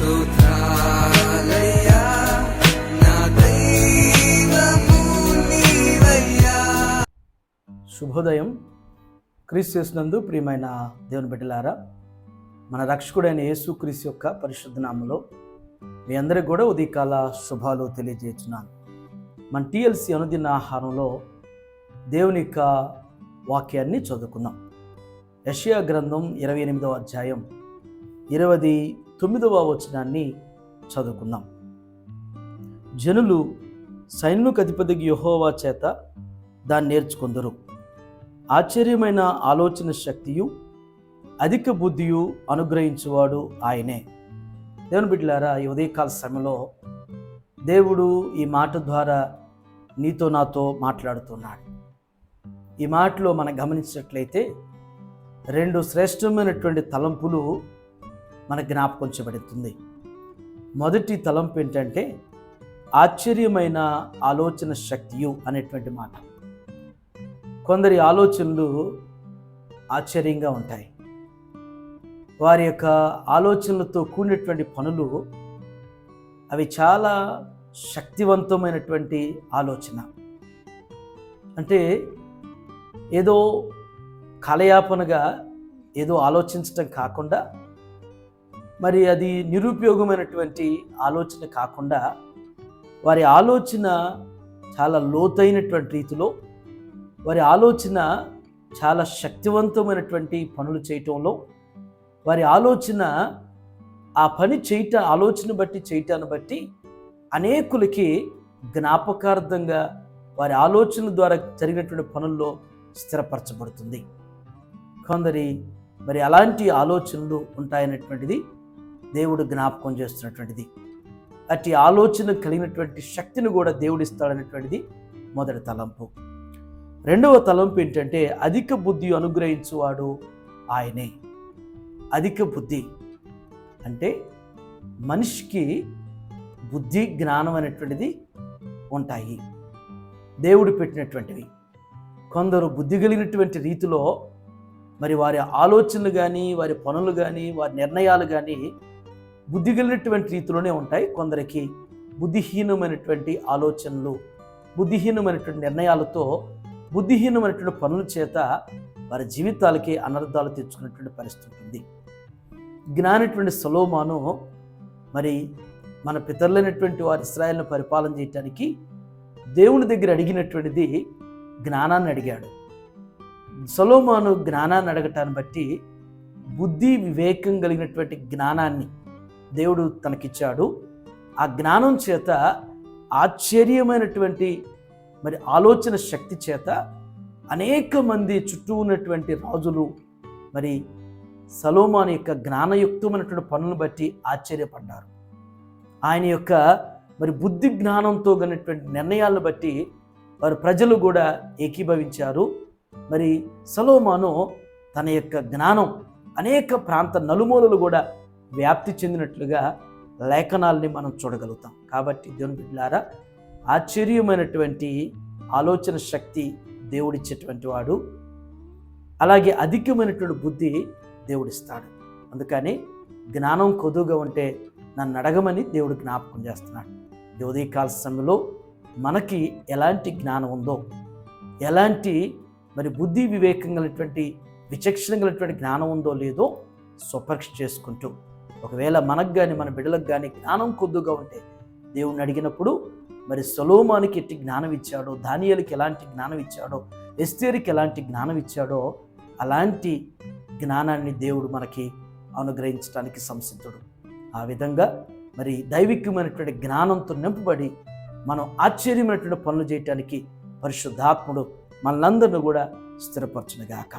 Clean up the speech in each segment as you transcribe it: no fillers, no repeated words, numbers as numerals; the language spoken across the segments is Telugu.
స్తోత్రాలయ్యా నా దైవము నీవయ్యా. శుభోదయం. క్రీస్తు యేసునందు ప్రియమైన దేవుని బిడ్డలారా, మన రక్షకుడైన యేసుక్రీస్తు యొక్క పరిశుద్ధ నామములో మీ అందరికీ కూడా ఉదయకాల శుభాలు తెలియజేస్తున్నాను. మన TLC అనుదిన ఆహారంలో దేవుని యొక్క వాక్యాన్ని చదువుకుందాం. యెషయా గ్రంథం 28వ అధ్యాయం 29వ వచనాన్ని చదువుకుందాం. జనులు సైన్యములకు అధిపతికి యెహోవా చేత దాన్ని నేర్చుకొందురు. ఆశ్చర్యమైన ఆలోచన శక్తియు అధిక బుద్ధియు అనుగ్రహించువాడు ఆయనే. దేవుని బిడ్డలారా, ఈ ఉదయకాల సమయంలో దేవుడు ఈ మాట ద్వారా నీతో నాతో మాట్లాడుతున్నాడు. ఈ మాటలో మనం గమనించినట్లయితే 2 శ్రేష్టమైనటువంటి తలంపులు మన జ్ఞాపకం చేయబడుతుంది. మొదటి తలంపు ఏంటంటే ఆశ్చర్యమైన ఆలోచన శక్తియు అనేటువంటి మాట. కొందరి ఆలోచనలు ఆశ్చర్యంగా ఉంటాయి. వారి యొక్క ఆలోచనలతో కూడినటువంటి పనులు అవి చాలా శక్తివంతమైనటువంటి ఆలోచన. అంటే ఏదో కాలయాపనగా ఏదో ఆలోచించటం కాకుండా, మరి అది నిరుపయోగమైనటువంటి ఆలోచన కాకుండా, వారి ఆలోచన చాలా లోతైనటువంటి రీతిలో, వారి ఆలోచన చాలా శక్తివంతమైనటువంటి పనులు చేయటంలో, వారి ఆలోచన ఆ పని ఆలోచన బట్టి చేయటాన్ని బట్టి అనేకులకి జ్ఞాపకార్థంగా వారి ఆలోచన ద్వారా జరిగినటువంటి పనుల్లో స్థిరపరచబడుతుంది. కొందరి మరి అలాంటి ఆలోచనలు ఉంటాయనేటువంటిది దేవుడు జ్ఞాపకం చేస్తున్నటువంటిది. అట్టి ఆలోచన కలిగినటువంటి శక్తిని కూడా దేవుడు ఇస్తాడనేటువంటిది మొదటి తలంపు. రెండవ తలంపు ఏంటంటే అధిక బుద్ధి అనుగ్రహించువాడు ఆయనే. అధిక బుద్ధి అంటే మనిషికి బుద్ధి జ్ఞానం అనేటువంటిది ఉంటాయి, దేవుడు పెట్టినటువంటివి. కొందరు బుద్ధి కలిగినటువంటి రీతిలో మరి వారి ఆలోచనలు కానీ, వారి పనులు కానీ, వారి నిర్ణయాలు కానీ బుద్ధి కలిగినటువంటి రీతిలోనే ఉంటాయి. కొందరికి బుద్ధిహీనమైనటువంటి ఆలోచనలు, బుద్ధిహీనమైనటువంటి నిర్ణయాలతో, బుద్ధిహీనమైనటువంటి పనుల చేత వారి జీవితాలకి అనర్థాలు తెచ్చుకున్నటువంటి పరిస్థితి ఉంటుంది. జ్ఞానటువంటి సొలొమోను మరి మన పితరులైనటువంటి వారి ఇశ్రాయేలును పరిపాలన చేయటానికి దేవుని దగ్గర అడిగినటువంటిది జ్ఞానాన్ని అడిగాడు. సొలొమోను జ్ఞానాన్ని అడగటాన్ని బట్టి బుద్ధి వివేకం కలిగినటువంటి జ్ఞానాన్ని దేవుడు తనకిచ్చాడు. ఆ జ్ఞానం చేత ఆశ్చర్యమైనటువంటి మరి ఆలోచన శక్తి చేత అనేక మంది చుట్టూ ఉన్నటువంటి రాజులు మరి సొలొమోను యొక్క జ్ఞానయుక్తమైనటువంటి పనులను బట్టి ఆశ్చర్యపడ్డారు. ఆయన యొక్క మరి బుద్ధి జ్ఞానంతో కలిగినటువంటి నిర్ణయాలను బట్టి వారు ప్రజలు కూడా ఏకీభవించారు. మరి సొలొమోను తన యొక్క జ్ఞానం అనేక ప్రాంత నలుమూలలు కూడా వ్యాప్తి చెందినట్లుగా లేఖనాలని మనం చూడగలుగుతాం. కాబట్టి దేవుని బిడ్డలారా, ఆశ్చర్యమైనటువంటి ఆలోచన శక్తి దేవుడిచ్చేటువంటి వాడు, అలాగే అధికమైనటువంటి బుద్ధి దేవుడిస్తాడు. అందుకని జ్ఞానం కొద్దుగా ఉంటే నన్ను అడగమని దేవుడు జ్ఞాపకం చేస్తున్నాడు. ఈ ఉదయకాల సమయంలో మనకి ఎలాంటి జ్ఞానం ఉందో, ఎలాంటి మరి బుద్ధి వివేకం కలిగినటువంటి విచక్షణ కలిగినటువంటి జ్ఞానం ఉందో లేదో స్వపరీక్ష చేసుకుంటూ, ఒకవేళ మనకు కానీ మన బిడ్డలకు కానీ జ్ఞానం కొద్దుగా ఉంటే దేవుణ్ణి అడిగినప్పుడు మరి సొలొమోనుకి ఎట్టి జ్ఞానం ఇచ్చాడో, దానియేలుకి ఎలాంటి జ్ఞానం ఇచ్చాడో, ఎస్తేరుకి ఎలాంటి జ్ఞానం ఇచ్చాడో అలాంటి జ్ఞానాన్ని దేవుడు మనకి అనుగ్రహించడానికి సంసిద్ధుడు. ఆ విధంగా మరి దైవికమైనటువంటి జ్ఞానంతో నింపబడి మనం ఆశ్చర్యమైనటువంటి పనులు చేయటానికి పరిశుద్ధాత్ముడు మనలందరినీ కూడా స్థిరపరచునుగాక.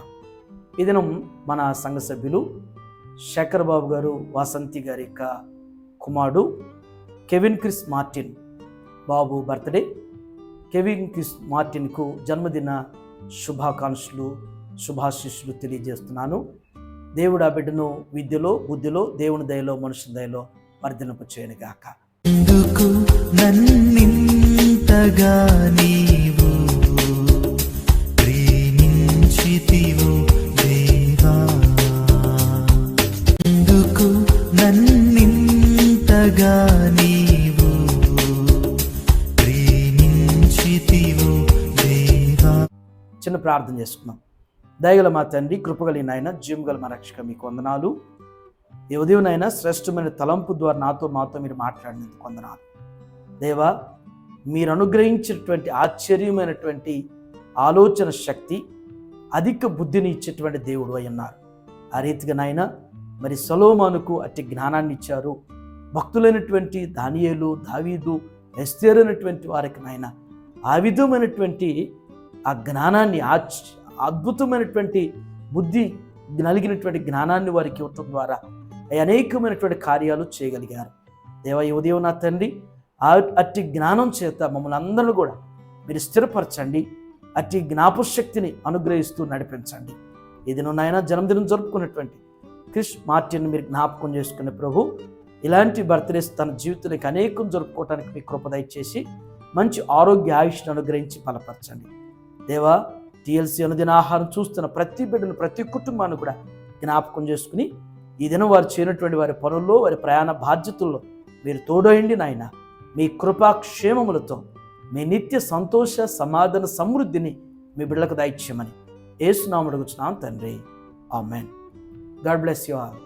ఈ దినం మన సంఘ సభ్యులు శేఖర్ బాబు గారు, వాసంతి గారి యొక్క కుమారుడు కెవిన్ క్రిస్ మార్టిన్ బాబు బర్త్డే. కెవిన్ క్రిస్ మార్టిన్కు జన్మదిన శుభాకాంక్షలు, శుభాశీస్సులు తెలియజేస్తున్నాను. దేవుడు ఆ బిడ్డను విద్యలో, బుద్ధిలో, దేవుని దయలో, మనుషుని దయలో వర్ధింప చేయనుగాక. ఎందుకు నన్నింతగా నీవు ప్రేమించితివో దేవా, ఎందుకు నన్నింత చిన్న ప్రార్థన చేసుకుందాం. దయగల మా తండ్రి, కృపగలిగిన ఆయన, జీవగల మా రక్షక, మీకు వందనాలు. ఈ ఉదయం శ్రేష్టమైన తలంపు ద్వారా మాతో మీరు మాట్లాడినందుకు వందనాలు. దేవా, మీరు అనుగ్రహించినటువంటి ఆశ్చర్యమైనటువంటి ఆలోచన శక్తి, అధిక బుద్ధిని ఇచ్చేటువంటి దేవుడు అయి ఉన్నారు. ఆ రీతిగా నాయన మరి సొలొమోనుకు అట్టి జ్ఞానాన్ని ఇచ్చారు. భక్తులైనటువంటి దానియేలు, దావీదు, ఎస్తేరు అనేటువంటి వారికి నాయన ఆ విధమైనటువంటి ఆ జ్ఞానాన్ని, అద్భుతమైనటువంటి బుద్ధి కలిగినటువంటి జ్ఞానాన్ని వారికి ఇవ్వటం ద్వారా అనేకమైనటువంటి కార్యాలు చేయగలిగారు. దేవా, ఈ ఉదయం నా తండ్రి అట్టి జ్ఞానం చేత మమ్మల్ని అందరినీ కూడా మీరు స్థిరపరచండి. అట్టి జ్ఞాపశక్తిని అనుగ్రహిస్తూ నడిపించండి. ఇది నాయన జన్మదినం జరుపుకున్నటువంటి క్రిష్ మార్టిన్ మీరు జ్ఞాపకం చేసుకునే ప్రభు, ఇలాంటి బర్త్డేస్ తన జీవితానికి అనేకం జరుపుకోవటానికి మీ కృప దయచేసి మంచి ఆరోగ్య ఆయుష్ను అనుగ్రహించి బలపరచండి. దేవా, TLC అనుదిన ఆహారం చూస్తున్న ప్రతి బిడ్డను, ప్రతి కుటుంబాన్ని కూడా జ్ఞాపకం చేసుకుని ఈ దినం వారు చేయనటువంటి వారి పనుల్లో, వారి ప్రయాణ బాధ్యతల్లో మీరు తోడయండి నాయన. మీ కృపాక్షేమములతో మీ నిత్య సంతోష, సమాధాన, సమృద్ధిని మీ బిడ్డలకు దయచేయమని యేసు నామమున అడుగుచున్నాను తండ్రి. Amen. God bless you all.